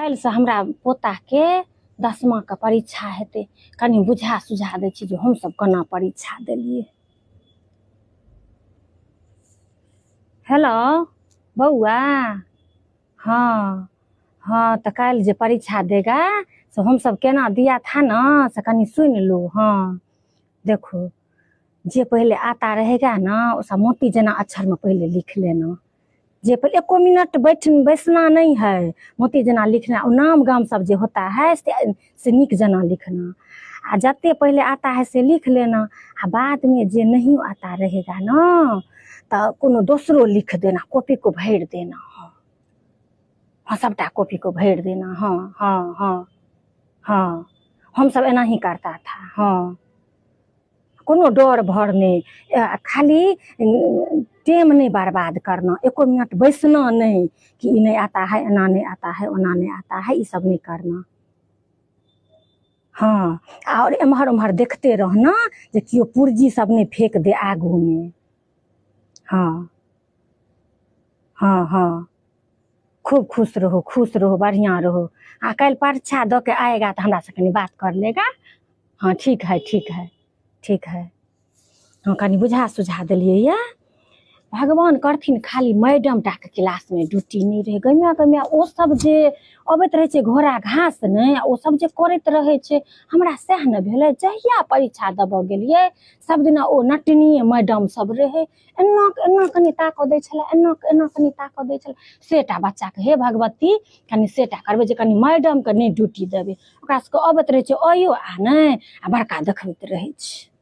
काल्हि से हमरा पोता के 10मा के परीक्षा हेतै, कनि बुझा सुझा दै छी जे हम सब केना परीक्षा देलियै। हेलो बउआ, हाँ हाँ, तो काल्हि जे परीक्षा देगा से हम सब केना दिया था ना, से कनि सुन लो। हाँ देखो, जे पहले आता रहेगा ना वो सब मोती जना अक्षर में पहले लिख लेना। जे पहले 1 मिनट बैठना नहीं है, मोती जना लिखना। और नाम गाम सब जो होता है से निक जना लिखना। आ जते पहले आता है से लिख लेना। आ बाद में जे नहीं आता रहेगा ना तो कोनो दूसरो लिख देना, कॉपी को भर देना। हाँ सबटा कॉपी को भर देना। हाँ हाँ हाँ हाँ, हम सब एना ही करता था। हाँ कोनो डर भर नहीं, खाली टाइम नहीं बर्बाद करना, 1 मिनट बैसना नहीं कि ये नहीं आता है, एना नहीं आता है, ओना नहीं आता है, ये सब नहीं करना। हाँ और एम्हर उम्हर देखते रहना जे कियो पुर्जी सब नहीं फेंक दे आगू में। हाँ हाँ हाँ, खूब खुश रहो, बढ़िया रहो। हाँ कल परीक्षा दो के आएगा तो हमरा से कनी बात कर लेगा। हाँ ठीक है ठीक है ठीक है। हाँ कनी बुझा सुझा दिलिए ये, भगवान करथिन खाली मैडम टा के क्लास में ड्यूटी नहीं रहे। गमिया ओ सब जे अबैत रहे छे घोड़ा घास ने, ओ सब जे करैत रहे छे, हमरा सह न भेले। जहिया परीक्षा देबो गेलिए सब दिन ओ नटनी मैडम सब रहे, एना एना कनी ताक दै छले, एना एना कनी ताक दै छले। सेटा बच्चा के हे भगवती कनी सेटा करबे जे कनी मैडम के नहीं ड्यूटी देबे, ओकरा सबके अबैत रहे छे अयो आ नहीं आ बड़का देखबैत रहे छे।